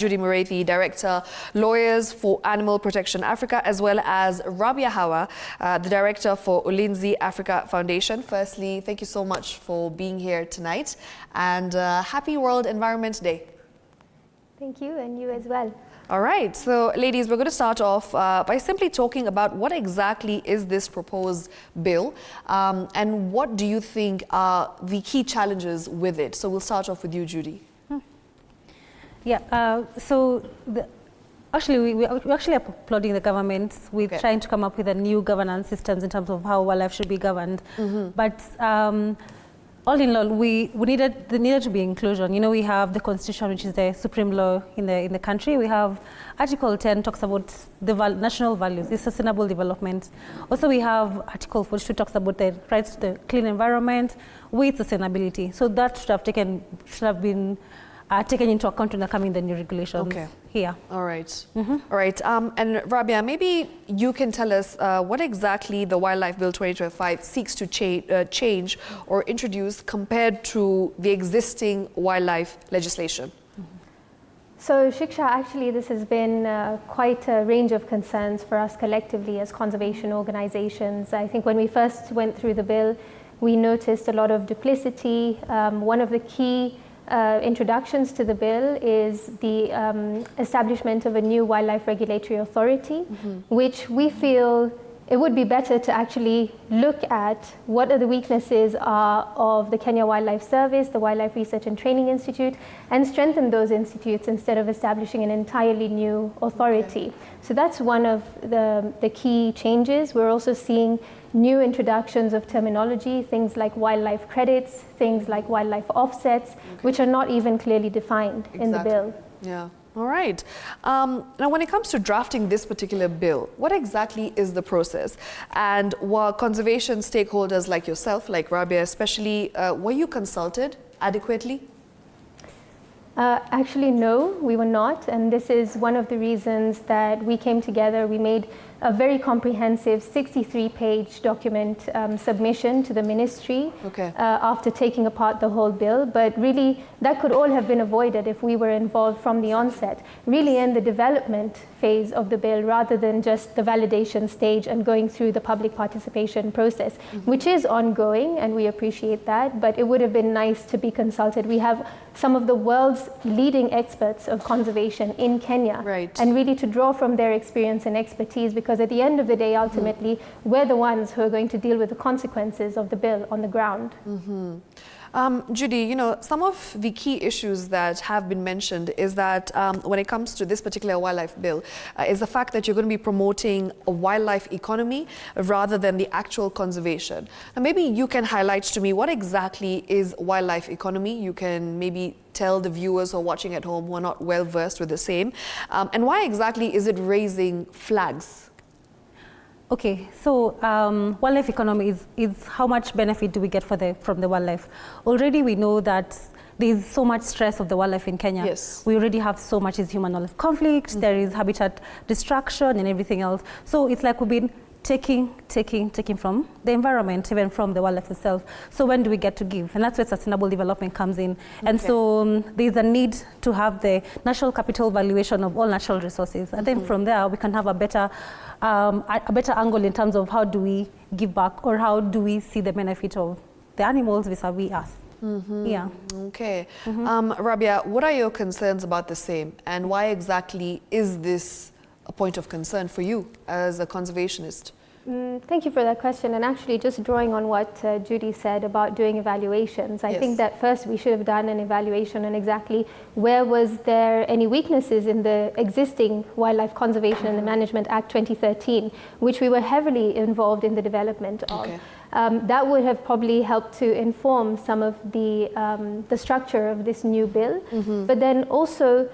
Judy Murray, the Director, Lawyers for Animal Protection Africa, as well as Rabia Hawa, the Director for Ulinzi Africa Foundation. Firstly, thank you so much for being here tonight, and happy World Environment Day. Thank you, and you as well. All right, so ladies, we're going to start off by simply talking about what exactly is this proposed bill, and what do you think are the key challenges with it? So we'll start off with you, Judy. Yeah, actually, we're actually applauding the government with trying to come up with a new governance systems in terms of how wildlife should be governed. But all in all, there needed to be inclusion. You know, we have the Constitution, which is the supreme law in the country. We have Article 10 talks about the national values, the sustainable development. Also, we have Article 42 talks about the rights to the clean environment with sustainability. So that should have been taken into account when coming the new regulations here. All right. All right. And Rabia, maybe you can tell us what exactly the Wildlife Bill 2025 seeks to change or introduce compared to the existing wildlife legislation. So Shiksha, actually this has been quite a range of concerns for us collectively as conservation organizations. I think when we first went through the bill, we noticed a lot of duplicity. One of the key introductions to the bill is the establishment of a new wildlife regulatory authority, which we feel it would be better to actually look at what are the weaknesses of the Kenya Wildlife Service, the Wildlife Research and Training Institute, and strengthen those institutes instead of establishing an entirely new authority. So that's one of the key changes. We're also seeing new introductions of terminology, things like wildlife credits, things like wildlife offsets, which are not even clearly defined in the bill. Yeah. All right. Now, when it comes to drafting this particular bill, what exactly is the process? And were conservation stakeholders like yourself, like Rabia especially, were you consulted adequately? Actually, no, we were not. And this is one of the reasons that we came together. We made a very comprehensive 63-page document submission to the ministry after taking apart the whole bill. But really, that could all have been avoided if we were involved from the onset, really in the development phase of the bill, rather than just the validation stage and going through the public participation process, which is ongoing, and we appreciate that. But it would have been nice to be consulted. We have some of the world's leading experts of conservation in Kenya, and really to draw from their experience and expertise, because at the end of the day, ultimately, we're the ones who are going to deal with the consequences of the bill on the ground. Judy, you know, some of the key issues that have been mentioned is that when it comes to this particular wildlife bill, is the fact that you're going to be promoting a wildlife economy rather than the actual conservation. Now, maybe you can highlight to me what exactly is wildlife economy. You can maybe tell the viewers who are watching at home who are not well versed with the same, and why exactly is it raising flags? Okay, so wildlife economy is how much benefit do we get from the wildlife. Already we know that there is so much stress of the wildlife in Kenya. Yes. We already have so much human-wildlife conflict, there is habitat destruction and everything else. So it's like we've been taking from the environment, even from the wildlife itself. So when do we get to give? And that's where sustainable development comes in. And so there's a need to have the national capital valuation of all natural resources. And then from there, we can have a better angle in terms of how do we give back, or how do we see the benefit of the animals vis-a-vis us. Yeah. Okay. Rabia, what are your concerns about the same, and why exactly is this a point of concern for you as a conservationist? Thank you for that question. And actually, just drawing on what Judy said about doing evaluations, I think that first we should have done an evaluation on exactly where was there any weaknesses in the existing Wildlife Conservation and Management Act 2013, which we were heavily involved in the development of. That would have probably helped to inform some of the structure of this new bill. But then also,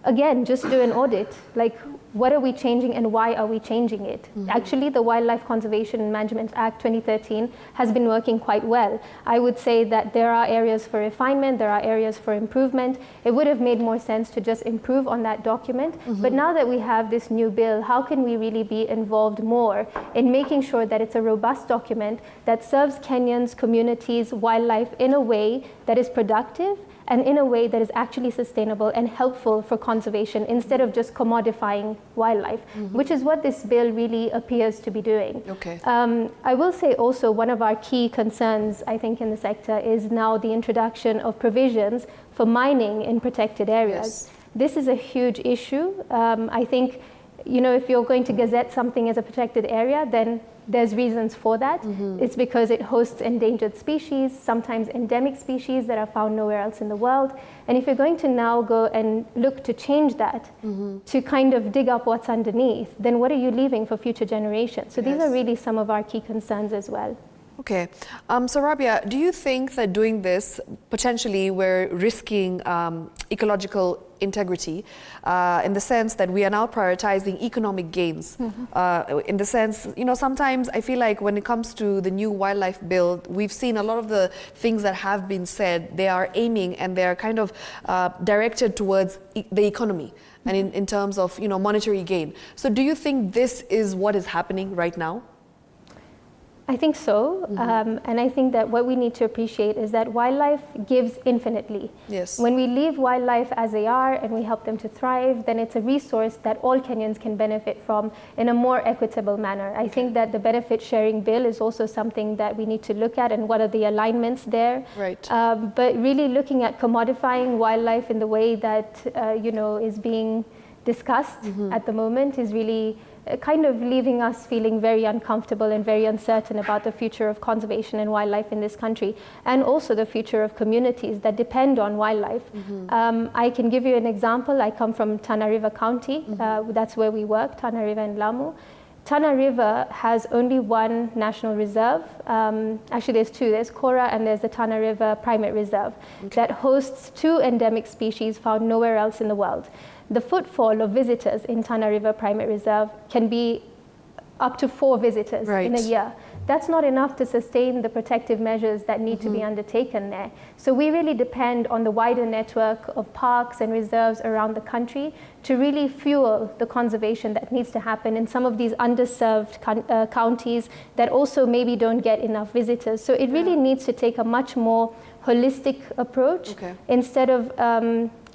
again, just do an audit. Like, what are we changing and why are we changing it? Actually, the Wildlife Conservation and Management Act 2013 has been working quite well. I would say that there are areas for refinement, there are areas for improvement. It would have made more sense to just improve on that document. But now that we have this new bill, how can we really be involved more in making sure that it's a robust document that serves Kenyans, communities, wildlife in a way that is productive and in a way that is actually sustainable and helpful for conservation instead of just commodifying wildlife, which is what this bill really appears to be doing. Okay. I will say also one of our key concerns, I think, in the sector is now the introduction of provisions for mining in protected areas. Yes. This is a huge issue. I think, you know, if you're going to gazette something as a protected area, then there's reasons for that. It's because it hosts endangered species, sometimes endemic species that are found nowhere else in the world. And if you're going to now go and look to change that, to kind of dig up what's underneath, then what are you leaving for future generations? So these are really some of our key concerns as well. Okay. So Rabia, do you think that doing this, potentially we're risking ecological integrity in the sense that we are now prioritizing economic gains? In the sense, you know, sometimes I feel like when it comes to the new wildlife bill, we've seen a lot of the things that have been said, they are aiming and they're kind of directed towards the economy and in terms of, you know, monetary gain. So do you think this is what is happening right now? I think so, and I think that what we need to appreciate is that wildlife gives infinitely. Yes. When we leave wildlife as they are and we help them to thrive, then it's a resource that all Kenyans can benefit from in a more equitable manner. I think that the benefit sharing bill is also something that we need to look at, and what are the alignments there. Right. But really looking at commodifying wildlife in the way that you know, is being discussed at the moment is really kind of leaving us feeling very uncomfortable and very uncertain about the future of conservation and wildlife in this country, and also the future of communities that depend on wildlife. I can give you an example. I come from Tana River County. That's where we work, Tana River and Lamu. Tana River has only one national reserve. Actually, there's two. There's Kora and there's the Tana River Primate Reserve that hosts 2 endemic species found nowhere else in the world. The footfall of visitors in Tana River Primate Reserve can be up to 4 visitors in a year. That's not enough to sustain the protective measures that need to be undertaken there. So we really depend on the wider network of parks and reserves around the country to really fuel the conservation that needs to happen in some of these underserved counties that also maybe don't get enough visitors. So it really needs to take a much more holistic approach instead of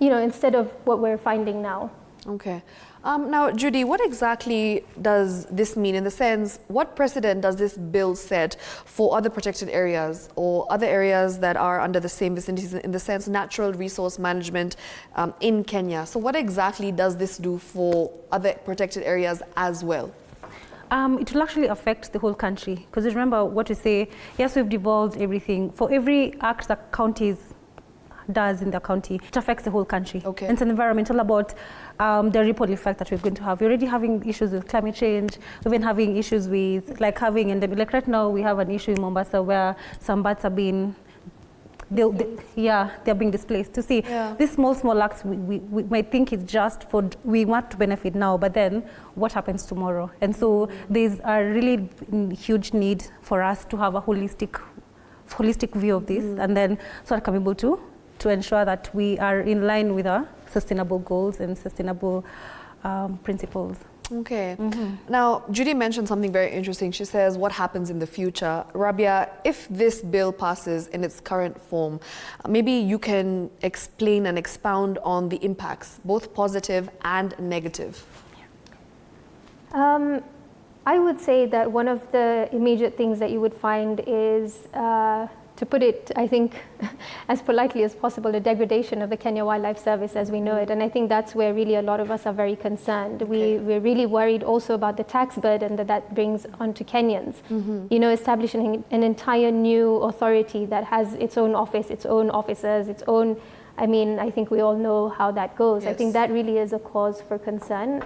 you know, instead of what we're finding now. Okay. Now, Judy, what exactly does this mean in the sense, what precedent does this bill set for other protected areas or other areas that are under the same vicinities, in the sense natural resource management in Kenya? So what exactly does this do for other protected areas as well? It will actually affect the whole country, because remember what we say, yes, we've devolved everything. For every act that counties does in the county, it affects the whole country. Okay. And it's an environmental about the ripple effect that we're going to have. We're already having issues with climate change. We've been having issues with like right now we have an issue in Mombasa where some bats are being they're being displaced. To see these small acts, we might think it's just for we want to benefit now, but then what happens tomorrow? And so there's a really huge need for us to have a holistic view of this, and then so that can be able to ensure that we are in line with our sustainable goals and sustainable principles. Okay. Now, Judy mentioned something very interesting. She says, what happens in the future? Rabia, if this bill passes in its current form, maybe you can explain and expound on the impacts, both positive and negative. I would say that one of the immediate things that you would find is, to put it, I think, as politely as possible, the degradation of the Kenya Wildlife Service as we know it. And I think that's where really a lot of us are very concerned. We're really worried also about the tax burden that brings onto Kenyans. You know, establishing an entire new authority that has its own office, its own officers, its own, I mean, I think we all know how that goes. I think that really is a cause for concern,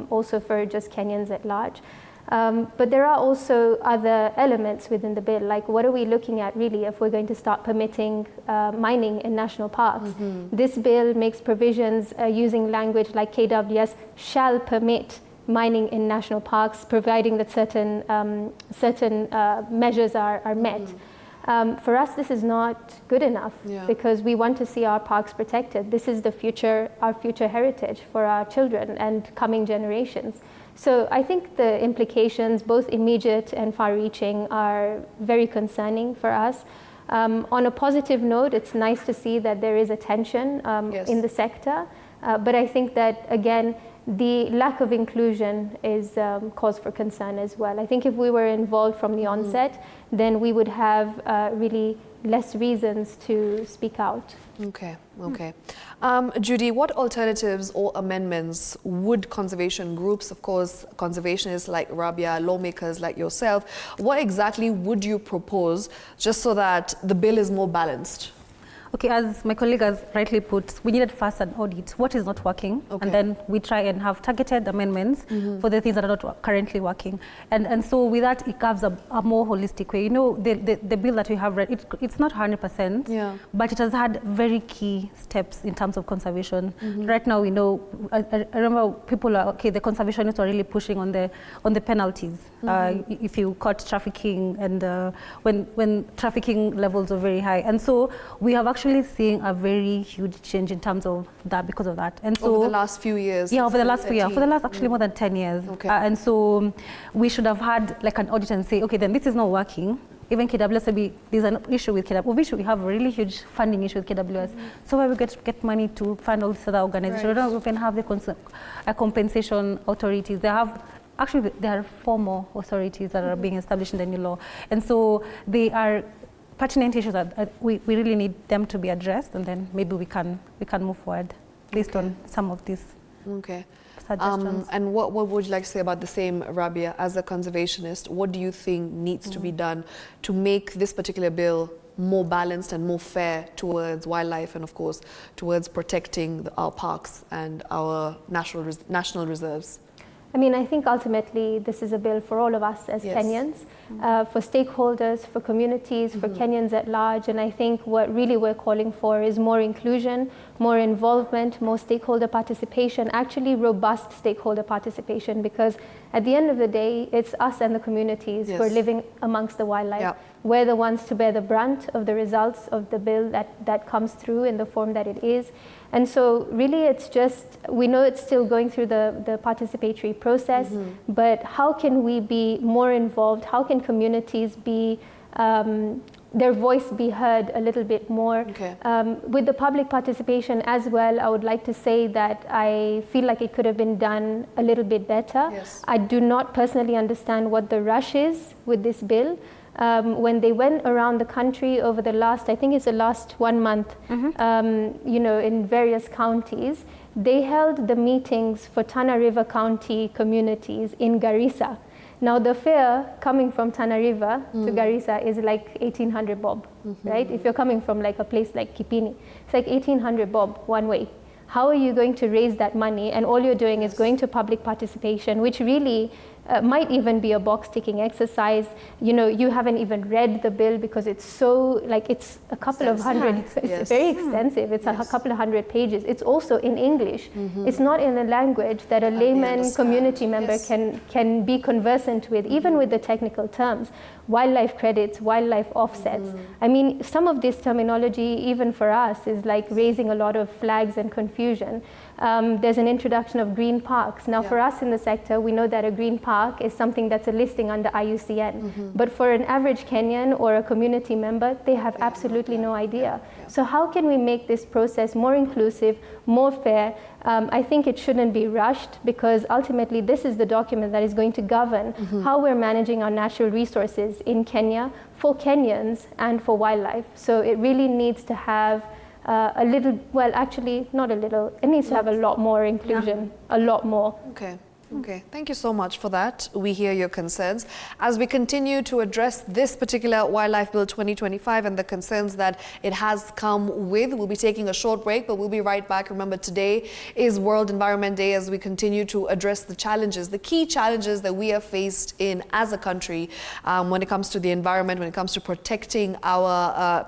also for just Kenyans at large. But there are also other elements within the bill, like what are we looking at really if we're going to start permitting mining in national parks? This bill makes provisions using language like KWS shall permit mining in national parks, providing that certain measures are met. For us, this is not good enough because we want to see our parks protected. This is the future, our future heritage for our children and coming generations. So I think the implications, both immediate and far-reaching, are very concerning for us. On a positive note, it's nice to see that there is attention in the sector, but I think that, again, the lack of inclusion is cause for concern as well. I think if we were involved from the onset, then we would have really less reasons to speak out. Okay, okay. Judy, what alternatives or amendments would conservation groups, of course, conservationists like Rabia, lawmakers like yourself, what exactly would you propose just so that the bill is more balanced? Okay, as my colleague has rightly put, we needed first an audit. What is not working? Okay. And then we try and have targeted amendments for the things that are not currently working. And so with that, it gives a more holistic way. You know, the bill that we have read, it's not 100%, but it has had very key steps in terms of conservation. Right now, we know, I remember people are, okay, the conservationists are really pushing on the penalties. If you caught trafficking and when trafficking levels are very high. And so we have actually seeing a very huge change in terms of that because of that. And so over the last few years? Yeah, over the last few years, for the last actually more than 10 years. Okay. And so we should have had like an audit and say, okay, then this is not working. Even KWS, there's an issue with KWS. We have a really huge funding issue with KWS. So where we get money to fund all these other organizations. We don't even have the compensation authorities. There are 4 more authorities that are being established in the new law. And so they are pertinent issues that we really need them to be addressed, and then maybe we can move forward based on some of these suggestions. And what would you like to say about the same, Rabia, as a conservationist? What do you think needs to be done to make this particular bill more balanced and more fair towards wildlife and, of course, towards protecting our parks and our national reserves? I mean, I think ultimately this is a bill for all of us as Kenyans, for stakeholders, for communities, for Kenyans at large. And I think what really we're calling for is more inclusion, more involvement, more stakeholder participation, actually robust stakeholder participation, because at the end of the day, it's us and the communities who are living amongst the wildlife. We're the ones to bear the brunt of the results of the bill that comes through in the form that it is. And so really it's just, we know it's still going through the participatory process, but how can we be more involved? How can communities be, their voice be heard a little bit more? With the public participation as well, I would like to say that I feel like it could have been done a little bit better. I do not personally understand what the rush is with this bill. When they went around the country over the last, I think it's the last 1 month, you know, in various counties, they held the meetings for Tana River County communities in Garissa. Now the fare coming from Tana River to Garissa is like 1,800 bob, right? If you're coming from like a place like Kipini, it's like 1,800 bob one way. How are you going to raise that money? And all you're doing is going to public participation, which really might even be a box ticking exercise. You know, you haven't even read the bill because it's so, like, it's a couple of hundred, it's very extensive. It's a couple of 100 pages. It's also in English. It's not in a language that a layman community member can be conversant with, even with the technical terms. Wildlife credits, wildlife offsets. I mean, some of this terminology, even for us, is like raising a lot of flags and confusion. There's an introduction of green parks. Now, for us in the sector, we know that a green park is something that's a listing under IUCN. But for an average Kenyan or a community member, they have absolutely no idea. So how can we make this process more inclusive, more fair? I think it shouldn't be rushed, because ultimately this is the document that is going to govern how we're managing our natural resources in Kenya for Kenyans and for wildlife. So it really needs to have a little, well, actually not a little, it needs to have a lot more inclusion, a lot more. Okay, thank you so much for that. We hear your concerns. As we continue to address this particular Wildlife Bill 2025 and the concerns that it has come with, we'll be taking a short break, but we'll be right back. Remember, today is World Environment Day, as we continue to address the challenges, the key challenges that we are faced in as a country when it comes to the environment, when it comes to protecting our,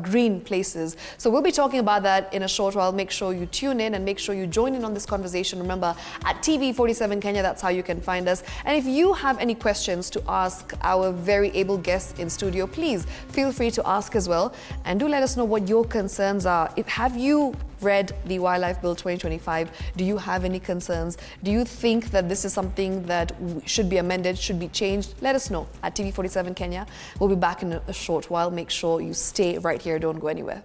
green places. So we'll be talking about that in a short while. Make sure you tune in and make sure you join in on this conversation. Remember, at TV 47 TV47 Kenya, that's how you can find us. And if you have any questions to ask our very able guests in studio, please feel free to ask as well. And do let us know what your concerns are. Have you read the Wildlife Bill 2025? Do you have any concerns? Do you think that this is something that should be amended, should be changed? Let us know at TV47 Kenya. We'll be back in a short while. Make sure you stay right here. Don't go anywhere.